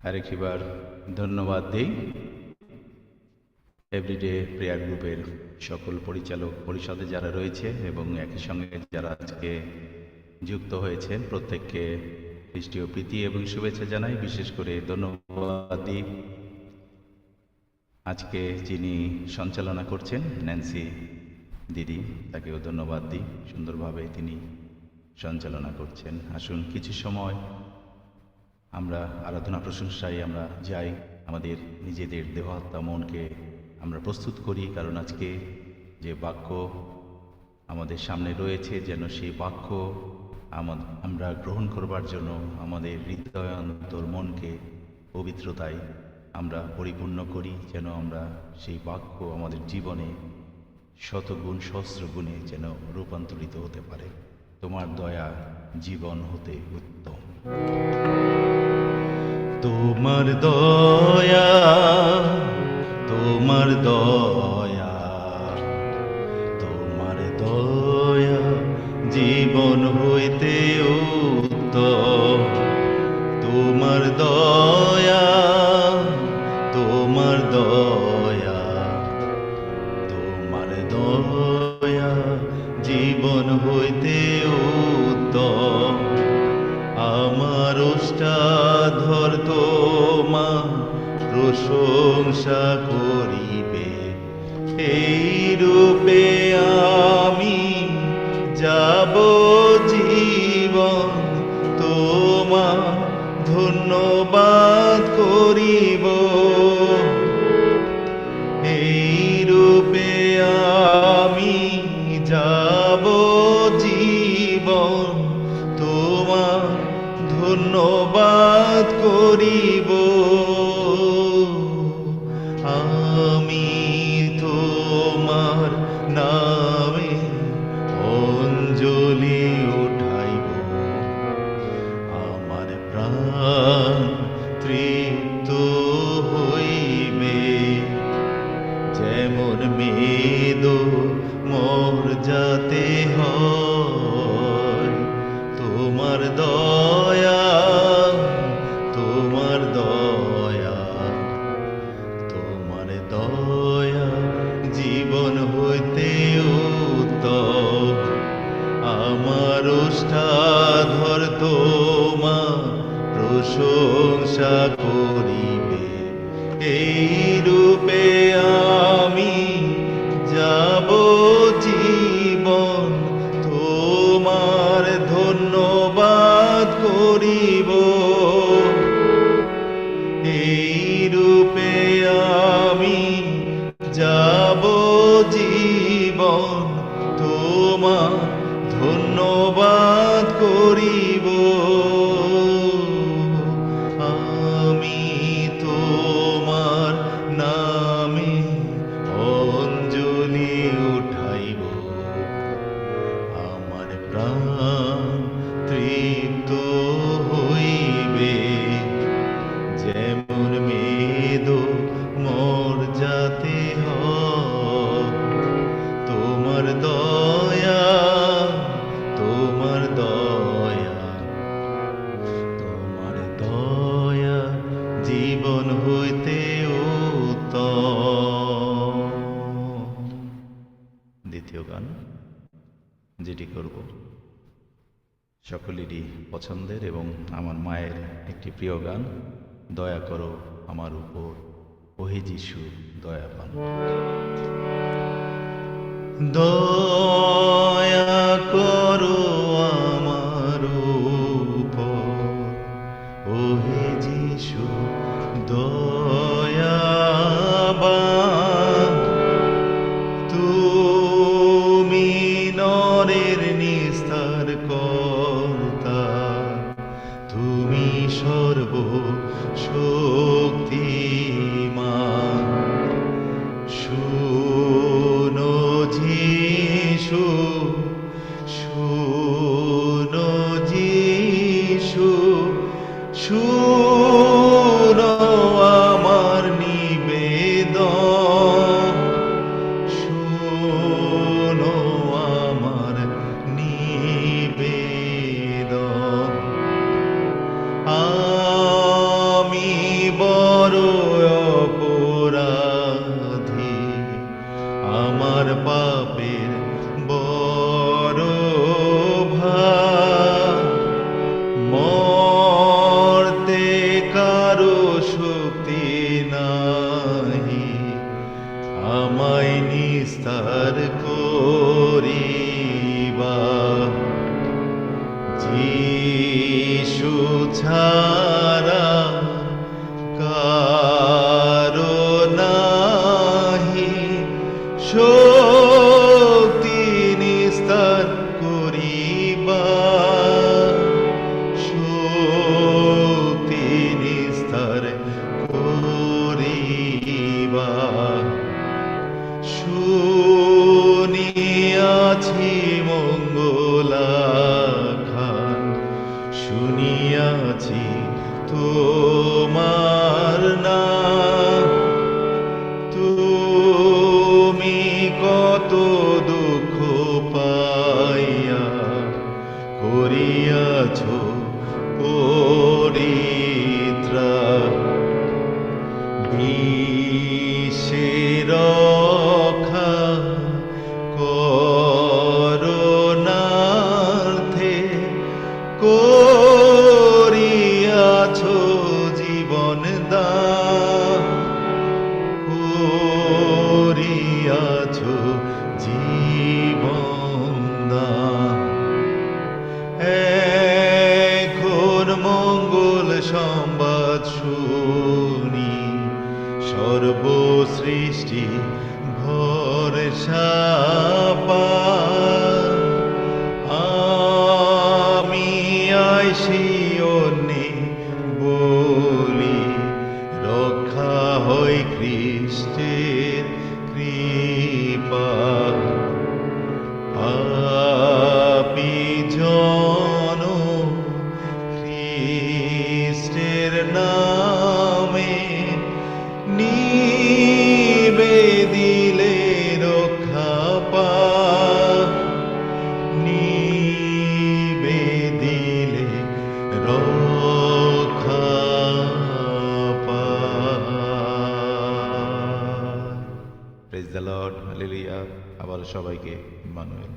আরেকবার ধন্যবাদ দিই এভরিডে প্রেয়ার গ্রুপের সকল পরিচালক পরিষদে যারা রয়েছে এবং একই সঙ্গে যারা আজকে যুক্ত হয়েছেন প্রত্যেককে খ্রিস্টীয় প্রীতি এবং শুভেচ্ছা জানাই। বিশেষ করে ধন্যবাদ দিই আজকে যিনি সঞ্চালনা করছেন ন্যান্সি দিদি, তাকেও ধন্যবাদ দিই। সুন্দরভাবে তিনি সঞ্চালনা করছেন। আসুন কিছু সময় আমরা আরাধনা প্রশংসায় আমরা যাই, আমাদের নিজেদের দেহাত্মা মনকে আমরা প্রস্তুত করি, কারণ আজকে যে বাক্য আমাদের সামনে রয়েছে যেন সেই বাক্য আমরা গ্রহণ করবার জন্য আমাদের হৃদয়ান্তর মনকে পবিত্রতায় আমরা পরিপূর্ণ করি, যেন আমরা সেই বাক্য আমাদের জীবনে শতগুণ সহস্র গুণে যেন রূপান্তরিত হতে পারে। তোমার দয়া জীবন হতে উত্তম। তোমার দয়া, তোমার দয়া, তোমার দয়া জীবন হইতে উত্তম। তোমার দয়া, তোমার দয়া, তোমার দয়া জীবন হইতে উত্তম। আমার ওষ্ঠাধর তোমার প্রশংসা করিবে, এই রূপে আমি যাব জীবন তোমার ধন্যবাদ করিব। এই রূপে আমি যাব জীবন তোমার ধন্যবাদ করিব। আমি তোমার নামে অঞ্জলি উঠাইব, আমার প্রাণ তৃপ্ত হইবে। যেমন মেদ মোর যাতে হয়, তোমার দয়া, তোমার দয়া, তোমার দয়া জীবন হইতে উত্তম। আমার ওষ্ঠাধর তোমার প্রশংসা করিবে, এই রূপে আমি যাব জীবন তোমার ধন্যবাদ করিব। এই রূপে আমি যাব জীবন তোমার ধন্যবাদ করিব। আমি তোমার নামে অঞ্জলি উঠাইব, আমার প্রাণ তৃপ্ত হইবে। যেমন মেদ মোর যাতে হয়, তোমার দয়া, তোমার দয়া, তোমার দয়া জীবন হইতে উত্তম। দ্বিতীয় গান যেটি করব সকলেরই পছন্দের এবং আমার মায়ের একটি প্রিয় গান, দয়া করো আমার উপর ওহে যিশু দয়া পান। দয়া করো আমার উপর ওহে যিশু দয়াবান। তুমি নরের নিস্তার কর্তা, তুমি সর্বশক্তিমান। শোনো যিশু, শোনো যিশু, শোনো বড় অপরাধী, আমার পাপের বড় ভার। মরতে কারো শক্তি নাহি, আমায় নিস্তার করিবা। যিশু ছাড়া কারো নাহি শক্তি নিস্তার করিবা, শক্তি নিস্তার করিবা। শুনিয়াছি মঙ্গলাখান, শুনিয়াছি তোমার নাম। তুমি কত দুঃখ পাইয়া করিয়াছ পরিত্রাণ। বিশ্বের রক্ষা করুণার্থে করিয়াছ জীবন দান, করিয়াছ জীবন দান। এখন মঙ্গল সংবাদ শুনি, সর্বসৃষ্টি ভরসা পায়। আমি আইসি অন্যে বলি, রক্ষা হয় খ্রিস্টের কৃপা। পাপী জন খ্রিস্টের নামে নিবেদিলে রক্ষা পায়, নিবেদিলে রক্ষা পায়। Praise the lord, hallelujah. আবার সবাইকে ইম্মানুয়েল।